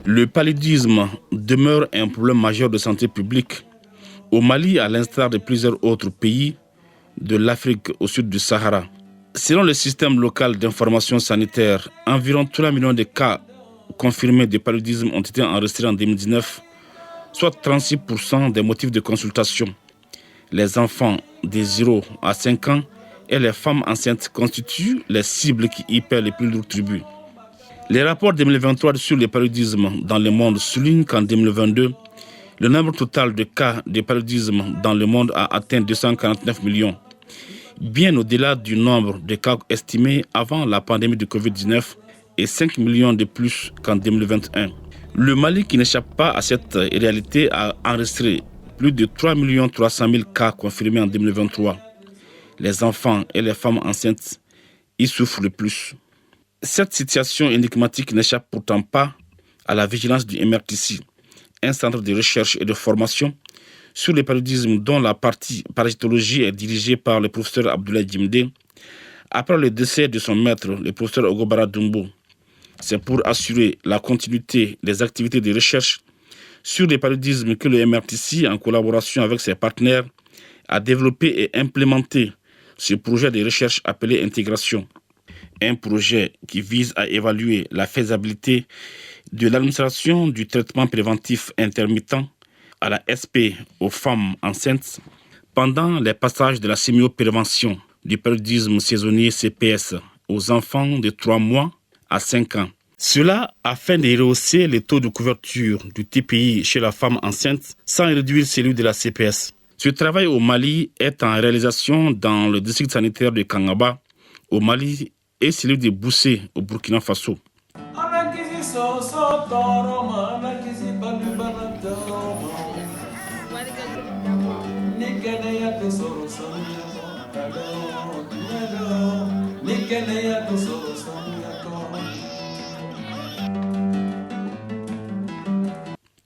Le paludisme demeure un problème majeur de santé publique. Au Mali, à l'instar de plusieurs autres pays de l'Afrique au sud du Sahara. Selon le système local d'information sanitaire, environ 3 millions de cas confirmés de paludisme ont été enregistrés en 2019, soit 36% des motifs de consultation. Les enfants de 0 à 5 ans et les femmes enceintes constituent les cibles qui y paient les plus lourds tributs. Les rapports 2023 sur le paludisme dans le monde soulignent qu'en 2022, le nombre total de cas de paludisme dans le monde a atteint 249 millions, bien au-delà du nombre de cas estimés avant la pandémie de Covid-19 et 5 millions de plus qu'en 2021. Le Mali, qui n'échappe pas à cette réalité, a enregistré plus de 3 300 000 cas confirmés en 2023. Les enfants et les femmes enceintes y souffrent le plus. Cette situation énigmatique n'échappe pourtant pas à la vigilance du MRTC, un centre de recherche et de formation sur le paludisme dont la partie parasitologie est dirigée par le professeur Abdoulaye Djimdé, après le décès de son maître, le professeur Ogobara Dumbo. C'est pour assurer la continuité des activités de recherche sur le paludisme que le MRTC, en collaboration avec ses partenaires, a développé et implémenté ce projet de recherche appelé Intégration. Un projet qui vise à évaluer la faisabilité de l'administration du traitement préventif intermittent à la SP aux femmes enceintes pendant les passages de la sémioprévention du paludisme saisonnier CPS aux enfants de 3 mois à 5 ans. Cela afin de rehausser les taux de couverture du TPI chez la femme enceinte sans réduire celui de la CPS. Ce travail au Mali est en réalisation dans le district sanitaire de Kangaba au Mali et celui de Boussé au Burkina Faso.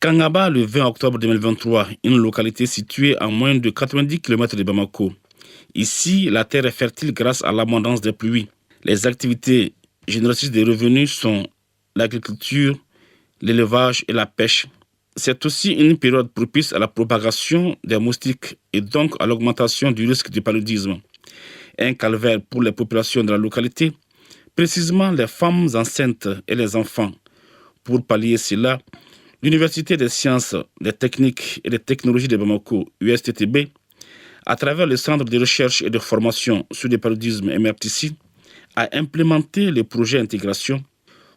Kangaba, le 20 octobre 2023, une localité située à moins de 90 km de Bamako. Ici, la terre est fertile grâce à l'abondance des pluies. Les activités génératrices de revenus sont l'agriculture, l'élevage et la pêche. C'est aussi une période propice à la propagation des moustiques et donc à l'augmentation du risque de paludisme. Un calvaire pour les populations de la localité, précisément les femmes enceintes et les enfants. Pour pallier cela, l'Université des sciences, des techniques et des technologies de Bamako, USTTB, à travers le Centre de recherche et de formation sur le paludisme MRTC, a implémenté le projet Intégration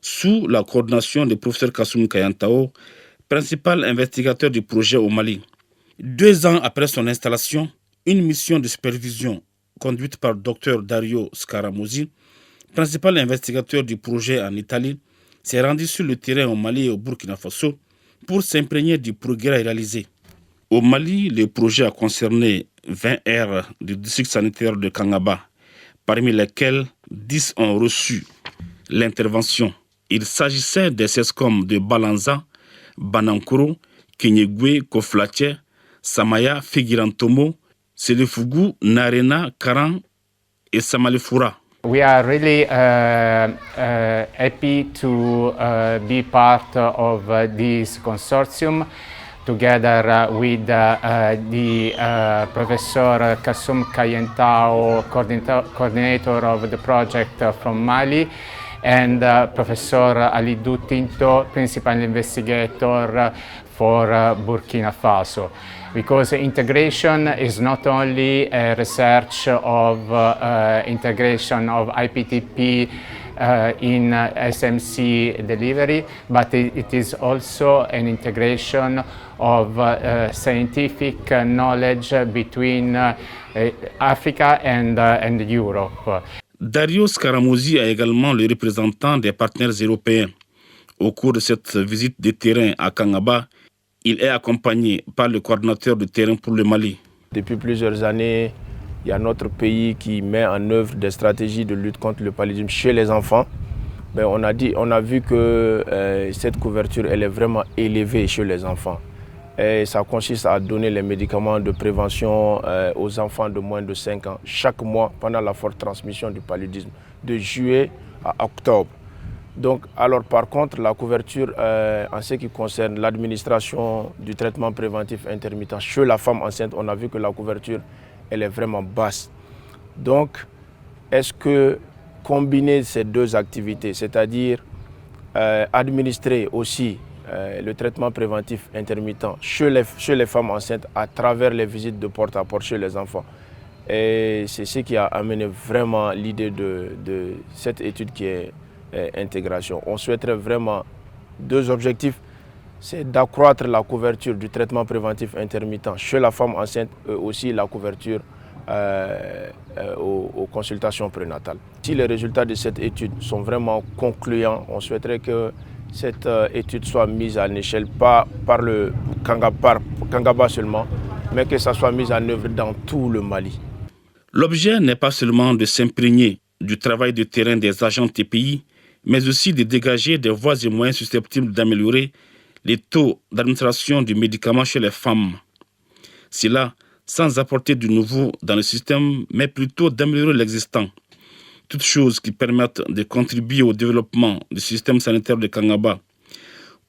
sous la coordination du professeur Kassoum Kayantao, principal investigateur du projet au Mali. 2 ans après son installation, une mission de supervision conduite par Dr Dario Scaramusi, principal investigateur du projet en Italie, s'est rendu sur le terrain au Mali et au Burkina Faso pour s'imprégner du progrès réalisé. Au Mali, le projet a concerné 20 aires du district sanitaire de Kangaba, parmi lesquelles 10 ont reçu l'intervention. Il s'agissait des SESCOM de Balanza, Banankoro, Kenyegwe, Koflache, Samaya, Figirantomo, Selefougou, Narena, Karan et Samalifura. We are really happy to be part of this consortium together with the Professor Kassoum Kayentao, coordinator of the project from Mali, and Professor Alidou Tinto, principal investigator for Burkina Faso. Because integration is not only a research of integration of IPTP in SMC delivery, but it is also an integration of scientific knowledge between Africa and Europe. Dario Scaramusi est également le représentant des partenaires européens. Au cours de cette visite de terrain à Kangaba, il est accompagné par le coordinateur de terrain pour le Mali. Depuis plusieurs années, il y a notre pays qui met en œuvre des stratégies de lutte contre le paludisme chez les enfants. Mais on a vu que cette couverture elle est vraiment élevée chez les enfants. Et ça consiste à donner les médicaments de prévention aux enfants de moins de 5 ans chaque mois pendant la forte transmission du paludisme, de juillet à octobre. Donc, alors par contre, la couverture en ce qui concerne l'administration du traitement préventif intermittent chez la femme enceinte, on a vu que la couverture, elle est vraiment basse. Donc, est-ce que combiner ces deux activités, c'est-à-dire administrer aussi le traitement préventif intermittent chez les femmes enceintes à travers les visites de porte à porte chez les enfants. Et c'est ce qui a amené vraiment l'idée de cette étude qui est intégration. On souhaiterait vraiment deux objectifs, c'est d'accroître la couverture du traitement préventif intermittent chez la femme enceinte et aussi la couverture aux consultations prénatales. Si les résultats de cette étude sont vraiment concluants, on souhaiterait que cette étude soit mise à l'échelle, pas par le Kangaba seulement, mais que ça soit mis en œuvre dans tout le Mali. L'objet n'est pas seulement de s'imprégner du travail de terrain des agents TPI, mais aussi de dégager des voies et moyens susceptibles d'améliorer les taux d'administration du médicament chez les femmes. Cela sans apporter du nouveau dans le système, mais plutôt d'améliorer l'existant. Toutes choses qui permettent de contribuer au développement du système sanitaire de Kangaba.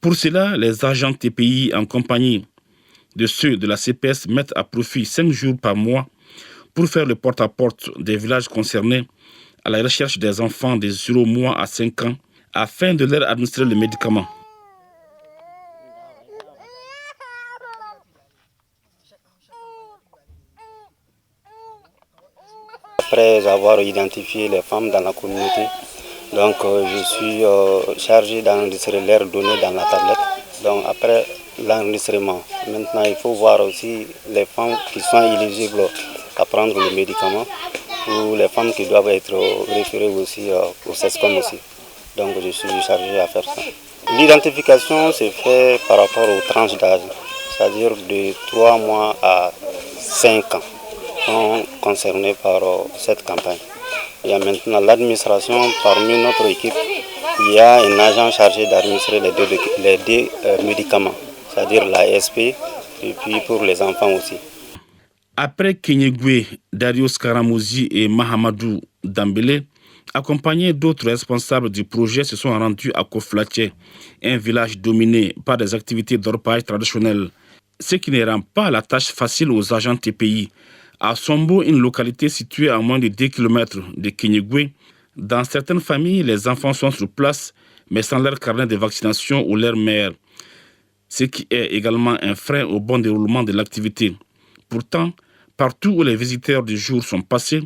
Pour cela, les agents TPI en compagnie de ceux de la CPS mettent à profit 5 jours par mois pour faire le porte-à-porte des villages concernés à la recherche des enfants de 0 mois à 5 ans afin de leur administrer le médicament. Après avoir identifié les femmes dans la communauté, donc je suis chargé d'enregistrer leurs données dans la tablette. Donc après l'enregistrement, maintenant il faut voir aussi les femmes qui sont éligibles à prendre le médicament ou les femmes qui doivent être référées aussi au CESCOM aussi. Donc je suis chargé à faire ça. L'identification se fait par rapport aux tranches d'âge, c'est-à-dire de 3 mois à 5 ans. Sont concernés par cette campagne. Il y a maintenant l'administration, parmi notre équipe, il y a un agent chargé d'administrer les deux médicaments, c'est-à-dire l'ASP et puis pour les enfants aussi. Après Kenyegwe, Darius Karamouzi et Mahamadou Dambélé, accompagnés d'autres responsables du projet, se sont rendus à Koflaché, un village dominé par des activités d'orpaillage traditionnelles, ce qui ne rend pas la tâche facile aux agents TPI. À Sombo, une localité située à moins de 2 km de Kenyegwe, dans certaines familles, les enfants sont sur place, mais sans leur carnet de vaccination ou leur mère, ce qui est également un frein au bon déroulement de l'activité. Pourtant, partout où les visiteurs du jour sont passés,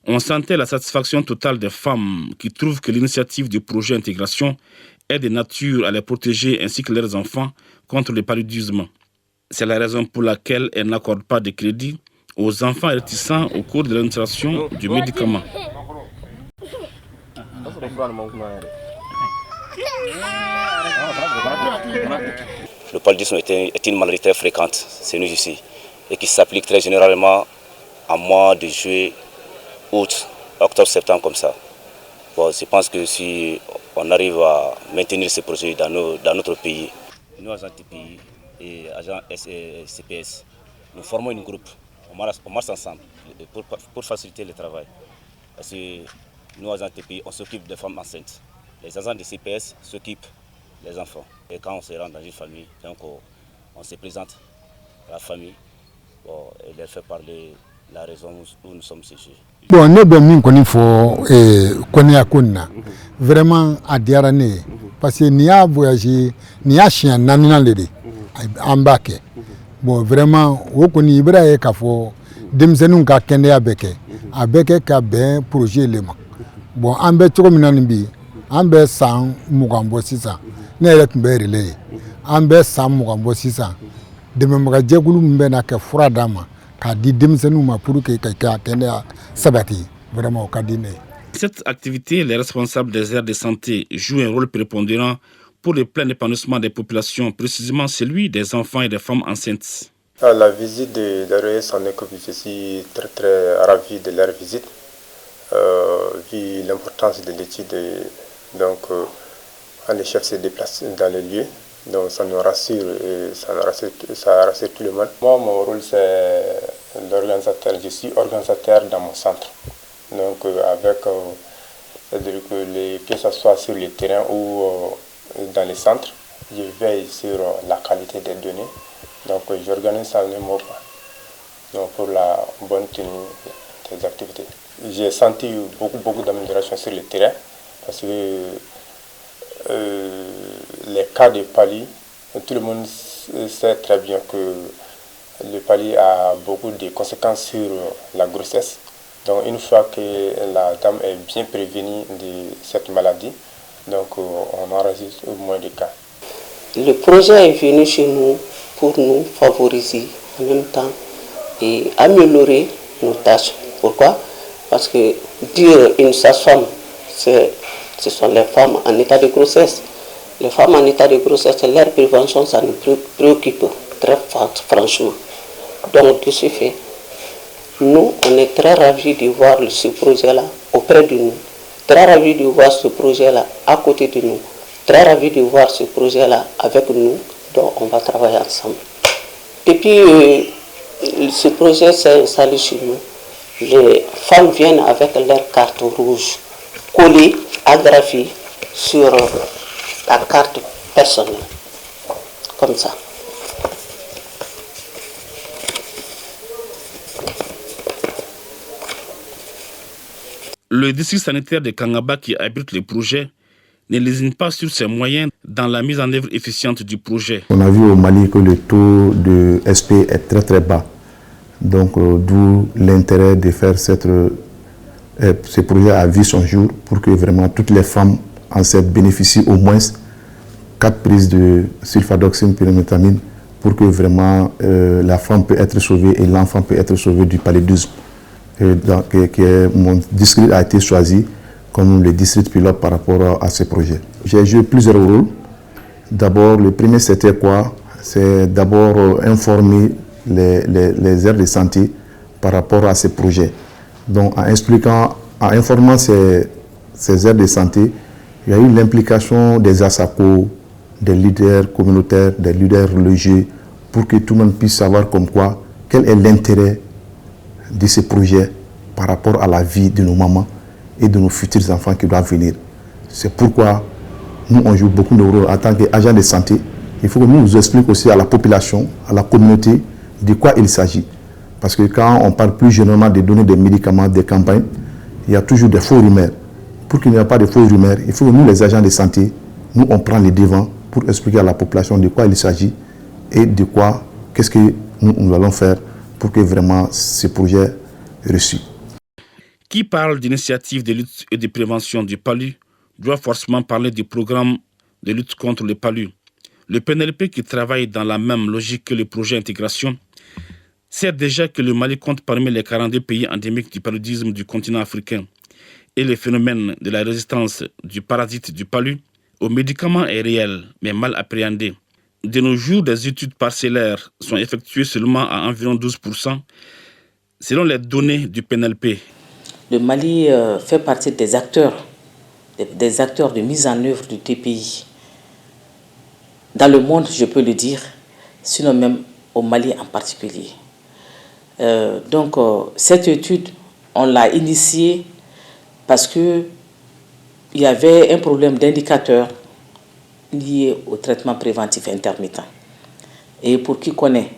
on sentait la satisfaction totale des femmes qui trouvent que l'initiative du projet intégration est de nature à les protéger ainsi que leurs enfants contre le paludisme. C'est la raison pour laquelle elles n'accordent pas de crédit aux enfants réticents au cours de l'administration du médicament. Le paludisme est une maladie très fréquente, c'est nous ici, et qui s'applique très généralement en mois de juillet, août, octobre, septembre comme ça. Bon, je pense que si on arrive à maintenir ces projets dans notre pays, nous agents TPI et agents CPS, nous formons un groupe. On marche ensemble pour faciliter le travail. Parce que nous, agents TPI, on s'occupe des femmes enceintes. Les agents de CPS s'occupent des enfants. Et quand on se rend dans une famille, donc on se présente à la famille et leur fait parler la raison où nous sommes ici. Bon, ne be min koni fo koni akonna vraiment a diarane parce que ni a voyagé ni a chien nanina lede ambake. Bon, vraiment, au koni ibra e ka fo demzenun ka kende abeke abeke ka ben projet lema. Bon, ambe toko minani ambe san mugambo sisa ne rek mbe relay ambe san mugambo sisa de memga jegulu mbe na ke fura dama ka di demzenun ma pour que ka kende sabati vraiment ka dine. Cette activité, les responsables des aires de santé jouent un rôle prépondérant pour le plein épanouissement des populations, précisément celui des enfants et des femmes enceintes. La visite de l'ARS en éco, je suis très ravi de leur visite, vu l'importance de l'étude. Donc, quand les chefs se déplacent dans le lieu, Donc ça nous rassure et ça rassure tout le monde. Moi, mon rôle, c'est l'organisateur. Je suis organisateur dans mon centre. Donc avec, c'est-à-dire que ce soit sur le terrain ou dans les centres, je veille sur la qualité des données. Donc j'organise ça le mot donc pour la bonne tenue des activités. J'ai senti beaucoup d'amélioration sur le terrain parce que les cas de palu, tout le monde sait très bien que le palu a beaucoup de conséquences sur la grossesse. Donc une fois que la dame est bien prévenue de cette maladie, donc on enregistre moins de cas. Le projet est venu chez nous pour nous favoriser en même temps et améliorer nos tâches. Pourquoi? Parce que dire une sage-femme, ce sont les femmes en état de grossesse. Les femmes en état de grossesse, leur prévention, ça nous préoccupe très franchement. Donc, de ce fait, nous, on est très ravis de voir ce projet-là auprès de nous, très ravis de voir ce projet-là à côté de nous, très ravis de voir ce projet-là avec nous, dont on va travailler ensemble. Et puis, ce projet s'est installé chez nous. Les femmes viennent avec leur carte rouge collée, agrafée sur la carte personnelle, comme ça. Le district sanitaire de Kangaba qui abrite le projet ne lésine pas sur ses moyens dans la mise en œuvre efficiente du projet. On a vu au Mali que le taux de SP est très bas. Donc d'où l'intérêt de faire ce projet à vie son jour pour que vraiment toutes les femmes enceintes bénéficient au moins 4 prises de sulfadoxine pyrimétamine pour que vraiment la femme peut être sauvée et l'enfant peut être sauvé du paludisme. Mon district a été choisi comme le district pilote par rapport à ce projet. J'ai joué plusieurs rôles. D'abord, le premier c'était quoi? C'est d'abord informer les aires de santé par rapport à ces projets. Donc en informant ces aires de santé, il y a eu l'implication des ASACO, des leaders communautaires, des leaders religieux, pour que tout le monde puisse savoir comme quoi, quel est l'intérêt de ces projets par rapport à la vie de nos mamans et de nos futurs enfants qui doivent venir. C'est pourquoi nous, on joue beaucoup de rôle en tant qu'agents de santé. Il faut que nous nous expliquions aussi à la population, à la communauté, de quoi il s'agit. Parce que quand on parle plus généralement de donner des médicaments, des campagnes, il y a toujours des faux rumeurs. Pour qu'il n'y ait pas de faux rumeurs, il faut que nous, les agents de santé, nous, on prend les devants pour expliquer à la population de quoi il s'agit et de quoi, qu'est-ce que nous allons faire pour que vraiment ce projet réussisse. Qui parle d'initiatives de lutte et de prévention du palu doit forcément parler du programme de lutte contre le palu. Le PNLP, qui travaille dans la même logique que le projet intégration, sait déjà que le Mali compte parmi les 42 pays endémiques du paludisme du continent africain et le phénomène de la résistance du parasite du palu aux médicaments est réel, mais mal appréhendé. De nos jours, des études parcellaires sont effectuées seulement à environ 12%, selon les données du PNLP. Le Mali fait partie des acteurs de mise en œuvre du TPI. Dans le monde, je peux le dire, sinon même au Mali en particulier. Donc, cette étude, on l'a initiée parce qu'il y avait un problème d'indicateur lié au traitement préventif intermittent. Et pour qui connaît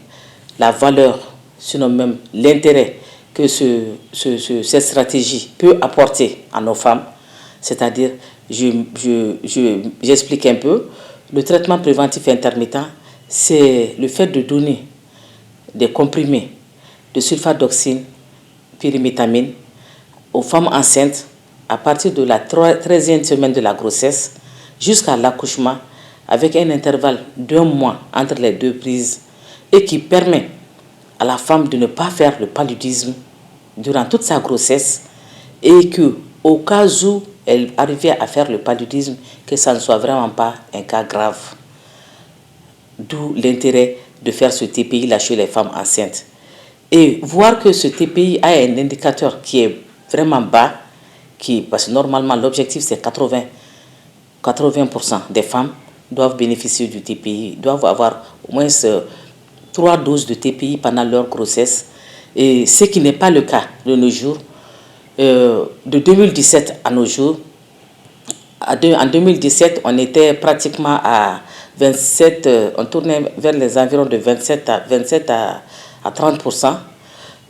la valeur, sinon même l'intérêt que cette stratégie peut apporter à nos femmes, c'est-à-dire, j'explique un peu, le traitement préventif intermittent, c'est le fait de donner des comprimés de sulfadoxine, pyrimétamine aux femmes enceintes à partir de la 13e semaine de la grossesse jusqu'à l'accouchement avec un intervalle d'1 mois entre les 2 prises et qui permet à la femme de ne pas faire le paludisme durant toute sa grossesse et que au cas où elle arrivait à faire le paludisme, que ça ne soit vraiment pas un cas grave. D'où l'intérêt de faire ce TPI-là chez les femmes enceintes. Et voir que ce TPI a un indicateur qui est vraiment bas, parce que normalement l'objectif c'est 80% des femmes, doivent bénéficier du TPI, doivent avoir au moins 3 doses de TPI pendant leur grossesse, et ce qui n'est pas le cas de nos jours. De 2017 à nos jours, en 2017, on était pratiquement à 27, on tournait vers les environs de 27 à 30%,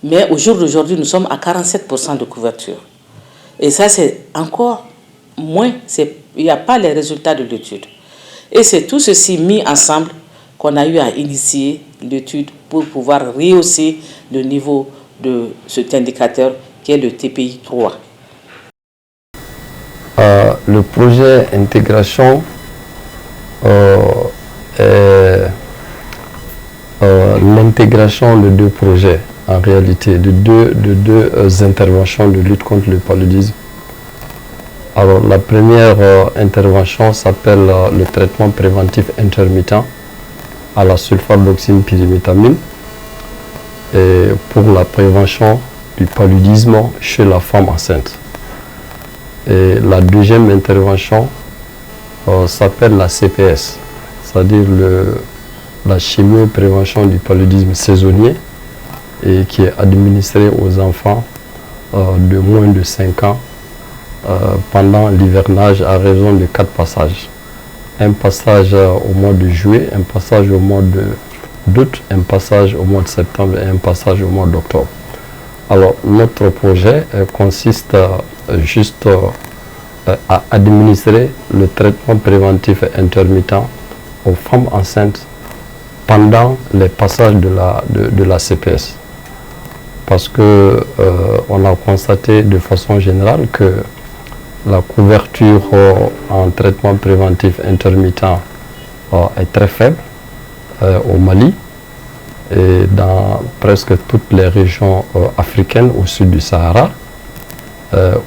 mais au jour d'aujourd'hui, nous sommes à 47% de couverture. Et ça, c'est encore moins, il n'y a pas les résultats de l'étude. Et c'est tout ceci mis ensemble qu'on a eu à initier l'étude pour pouvoir rehausser le niveau de cet indicateur qui est le TPI 3. Le projet intégration est l'intégration de 2 projets, en réalité, de deux interventions de lutte contre le paludisme. Alors, la première intervention s'appelle le traitement préventif intermittent à la sulfadoxine pyrimétamine et pour la prévention du paludisme chez la femme enceinte. Et la deuxième intervention s'appelle la CPS, c'est-à-dire la chimio-prévention du paludisme saisonnier, et qui est administrée aux enfants de moins de 5 ans pendant l'hivernage à raison de 4 passages. Un passage au mois de juillet, un passage au mois d'août, un passage au mois de septembre et un passage au mois d'octobre. Alors, notre projet consiste juste à administrer le traitement préventif intermittent aux femmes enceintes pendant les passages de la CPS. Parce que on a constaté de façon générale que la couverture en traitement préventif intermittent est très faible au Mali et dans presque toutes les régions africaines au sud du Sahara,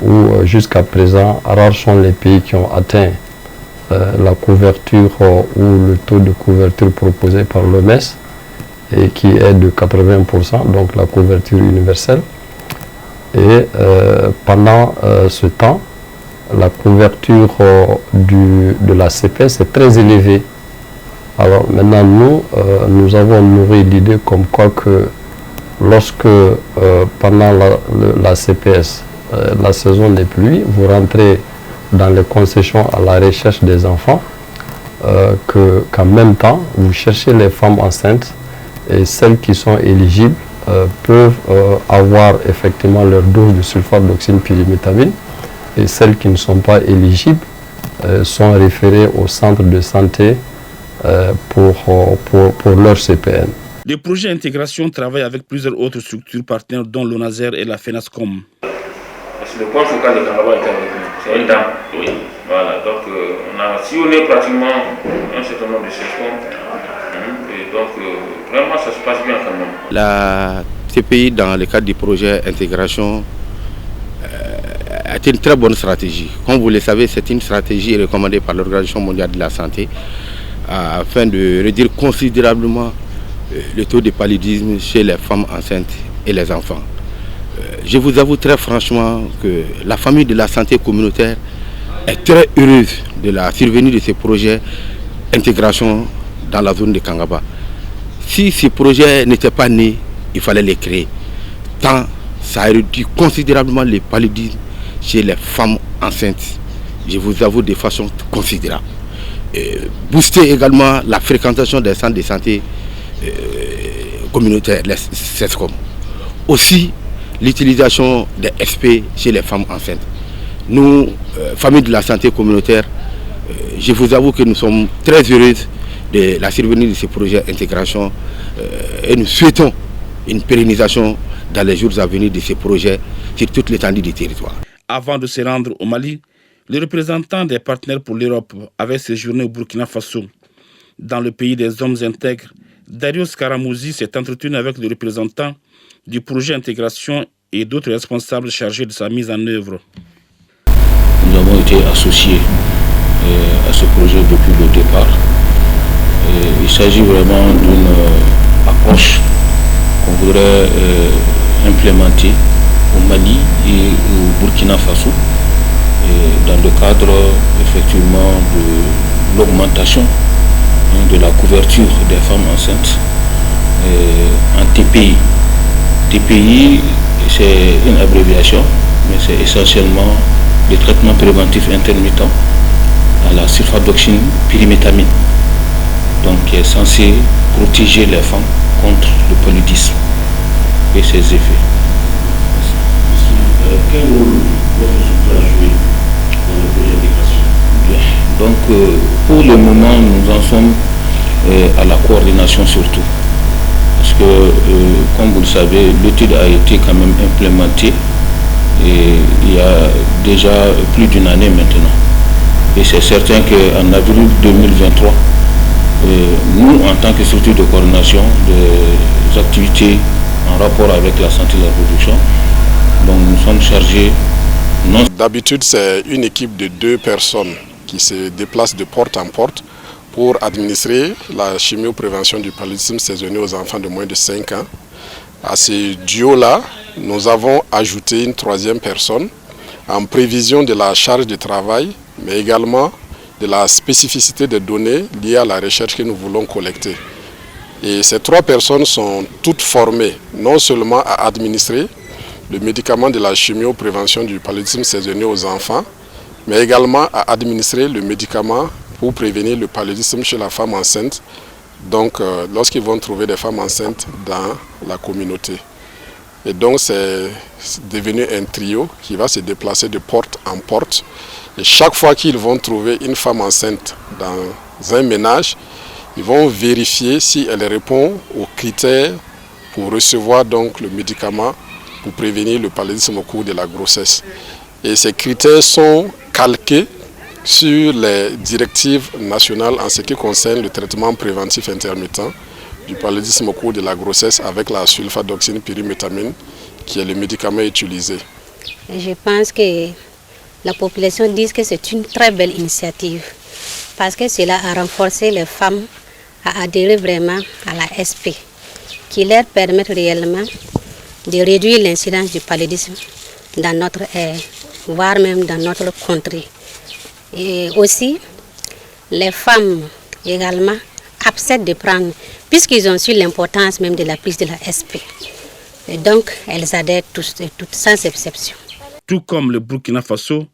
où jusqu'à présent, rares sont les pays qui ont atteint la couverture ou le taux de couverture proposé par l'OMS, et qui est de 80%, donc la couverture universelle. Et pendant ce temps, la couverture de la CPS est très élevée. Alors maintenant, nous avons nourri l'idée comme quoi que lorsque pendant la CPS, la saison des pluies, vous rentrez dans les concessions à la recherche des enfants, qu'en même temps, vous cherchez les femmes enceintes, et celles qui sont éligibles peuvent avoir effectivement leur dose de sulfadoxine pyrimétamine, et celles qui ne sont pas éligibles sont référées au centre de santé pour leur CPN. Le projet intégration travaille avec plusieurs autres structures partenaires dont l'ONASER et la FENASCOM. Le point focal de Kangaba est avec nous. C'est une dame. Oui. Voilà. Donc, on a sillonné pratiquement un certain nombre de sections. Et donc, vraiment, ça se passe bien quand même. La TPI, dans le cadre du projet intégration, est une très bonne stratégie. Comme vous le savez, c'est une stratégie recommandée par l'Organisation mondiale de la santé afin de réduire considérablement le taux de paludisme chez les femmes enceintes et les enfants. Je vous avoue très franchement que la famille de la santé communautaire est très heureuse de la survenue de ces projets d'intégration dans la zone de Kangaba. Si ces projets n'étaient pas nés, il fallait les créer. Tant ça a réduit considérablement le paludisme chez les femmes enceintes, je vous avoue, de façon considérable. Booster également la fréquentation des centres de santé communautaires, les CESCOM. Aussi, l'utilisation des SP chez les femmes enceintes. Nous, famille de la santé communautaire, je vous avoue que nous sommes très heureux de la survenue de ce projet d'intégration et nous souhaitons une pérennisation dans les jours à venir de ces projets sur toute l'étendue du territoire. Avant de se rendre au Mali, le représentant des partenaires pour l'Europe avait séjourné au Burkina Faso. Dans le pays des hommes intègres, Darius Karamouzi s'est entretenu avec le représentant du projet d'intégration et d'autres responsables chargés de sa mise en œuvre. Nous avons été associés à ce projet depuis le départ. Il s'agit vraiment d'une approche qu'on voudrait implémenter au Mali et au Burkina Faso, dans le cadre effectivement l'augmentation de la couverture des femmes enceintes en TPI. TPI, c'est une abréviation, mais c'est essentiellement le traitement préventif intermittent à la sulfadoxine pyrimétamine, donc qui est censé protéger les femmes contre le paludisme et ses effets. Quel rôle votre structure a joué dans le projet d'intégration? Donc, pour le moment, nous en sommes à la coordination surtout. Parce que, comme vous le savez, l'étude a été quand même implémentée et il y a déjà plus d'une année maintenant. Et c'est certain qu'en avril 2023, nous, en tant que structure de coordination des activités en rapport avec la santé et la reproduction, donc nous sommes chargés. D'habitude, c'est une équipe de 2 personnes qui se déplacent de porte en porte pour administrer la chimioprévention du paludisme saisonnier aux enfants de moins de 5 ans. À ce duo-là, nous avons ajouté une 3e personne en prévision de la charge de travail, mais également de la spécificité des données liées à la recherche que nous voulons collecter. Et ces 3 personnes sont toutes formées non seulement à administrer le médicament de la chimioprévention du paludisme saisonnier aux enfants, mais également à administrer le médicament pour prévenir le paludisme chez la femme enceinte, donc lorsqu'ils vont trouver des femmes enceintes dans la communauté. Et donc c'est devenu un trio qui va se déplacer de porte en porte. Et chaque fois qu'ils vont trouver une femme enceinte dans un ménage, ils vont vérifier si elle répond aux critères pour recevoir donc le médicament pour prévenir le paludisme au cours de la grossesse. Et ces critères sont calqués sur les directives nationales en ce qui concerne le traitement préventif intermittent du paludisme au cours de la grossesse avec la sulfadoxine pyrimétamine qui est le médicament utilisé. Je pense que la population dit que c'est une très belle initiative parce que cela a renforcé les femmes à adhérer vraiment à la SP qui leur permet réellement de réduire l'incidence du paludisme dans notre aire, voire même dans notre contrée. Et aussi, les femmes également acceptent de prendre, puisqu'ils ont su l'importance même de la prise de la SP. Et donc, elles adhèrent toutes sans exception. Tout comme le Burkina Faso,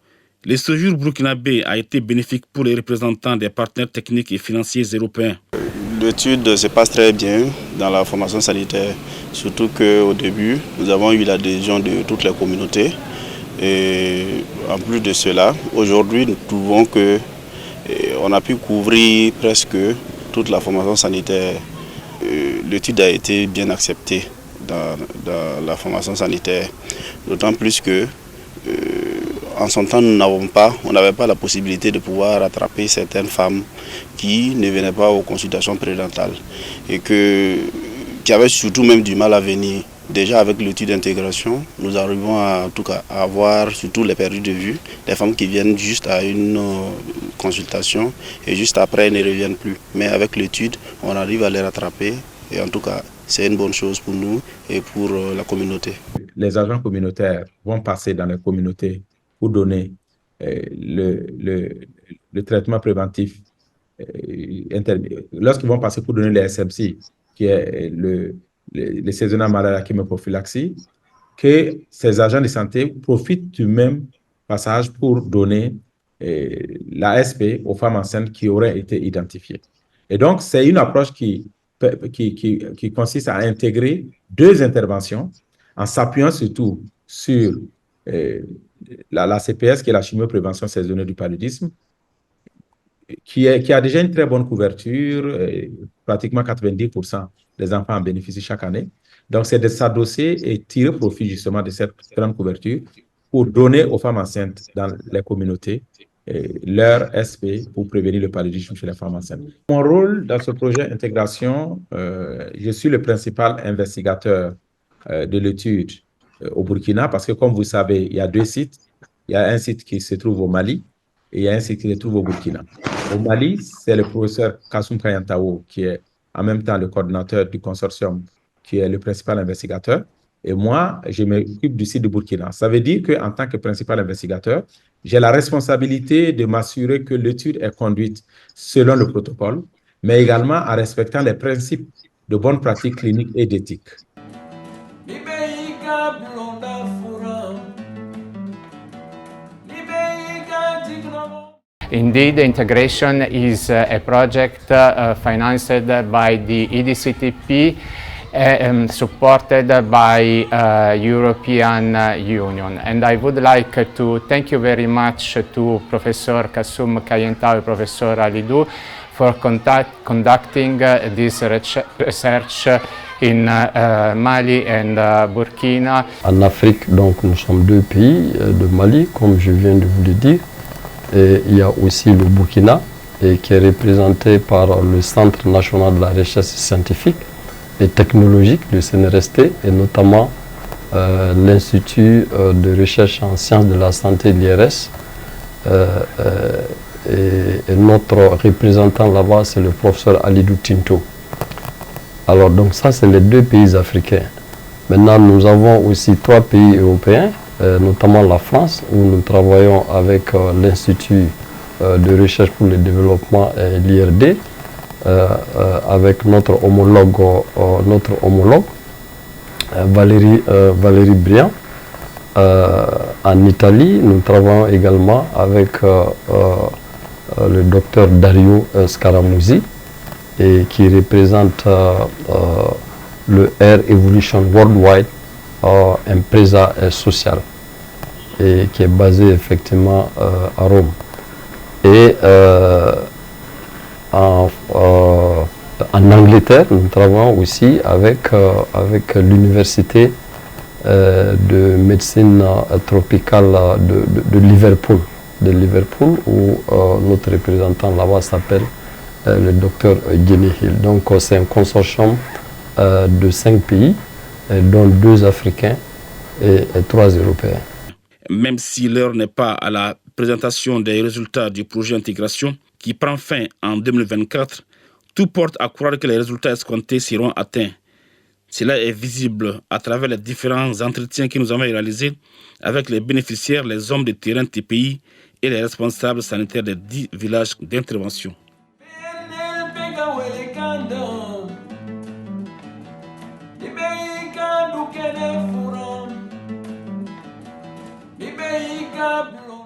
le séjour burkinabé a été bénéfique pour les représentants des partenaires techniques et financiers européens. L'étude se passe très bien dans la formation sanitaire, surtout qu'au début, nous avons eu l'adhésion de toutes les communautés. Et en plus de cela, aujourd'hui, nous trouvons qu'on a pu couvrir presque toute la formation sanitaire. L'étude a été bien acceptée dans la formation sanitaire, d'autant plus que en son temps, on n'avait pas la possibilité de pouvoir rattraper certaines femmes qui ne venaient pas aux consultations prénatales et qui avaient surtout même du mal à venir. Déjà avec l'étude d'intégration, nous arrivons en tout cas à avoir surtout les perdus de vue, des femmes qui viennent juste à une consultation et juste après elles ne reviennent plus. Mais avec l'étude, on arrive à les rattraper et en tout cas c'est une bonne chose pour nous et pour la communauté. Les agents communautaires vont passer dans les communautés pour donner le traitement préventif. Lorsqu'ils vont passer pour donner les SMC, qui est les saisonniers malades à chimio-prophylaxie, que ces agents de santé profitent du même passage pour donner la SP aux femmes enceintes qui auraient été identifiées. Et donc, c'est une approche qui consiste à intégrer 2 interventions en s'appuyant surtout sur la CPS, qui est la chimioprévention saisonnière du paludisme, qui a déjà une très bonne couverture, pratiquement 90% des enfants en bénéficient chaque année. Donc, c'est de s'adosser et tirer profit justement de cette grande couverture pour donner aux femmes enceintes dans les communautés leur SP pour prévenir le paludisme chez les femmes enceintes. Mon rôle dans ce projet intégration, je suis le principal investigateur de l'étude au Burkina parce que, comme vous savez, il y a 2 sites. Il y a un site qui se trouve au Mali et il y a un site qui se trouve au Burkina. Au Mali, c'est le professeur Kassoum Kayentao qui est en même temps le coordinateur du consortium, qui est le principal investigateur. Et moi, je m'occupe du site de Burkina. Ça veut dire qu'en tant que principal investigateur, j'ai la responsabilité de m'assurer que l'étude est conduite selon le protocole, mais également en respectant les principes de bonne pratique clinique et d'éthique. Indeed, integration is a project financed by the EDCTP, supported by European Union. And I would like to thank you very much to Professor Kassoum Kayentao and Professor Alidou for conducting this research in Mali and Burkina. En Afrique, donc, nous sommes deux pays, de Mali, comme je viens de vous le dire. Et il y a aussi le Burkina, qui est représenté par le Centre national de la recherche scientifique et technologique, le CNRST, et notamment l'Institut de recherche en sciences de la santé, l'IRS. Et notre représentant là-bas, c'est le professeur Alidou Tinto. Alors, donc ça, c'est les deux pays africains. Maintenant, nous avons aussi 3 pays européens, notamment la France, où nous travaillons avec l'Institut de recherche pour le développement, l'IRD, avec notre homologue Valérie Briand. En Italie, nous travaillons également avec le docteur Dario Scaramusi, et qui représente le Air Evolution Worldwide, Impresa Social, et qui est basé effectivement à Rome. Et en Angleterre, nous travaillons aussi avec l'université de médecine tropicale de Liverpool, où notre représentant là-bas s'appelle le docteur Jenny Hill. Donc c'est un consortium de 5 pays, dont 2 Africains et 3 Européens. Même si l'heure n'est pas à la présentation des résultats du projet d'intégration qui prend fin en 2024, tout porte à croire que les résultats escomptés seront atteints. Cela est visible à travers les différents entretiens que nous avons réalisés avec les bénéficiaires, les hommes de terrain de TPI et les responsables sanitaires des 10 villages d'intervention.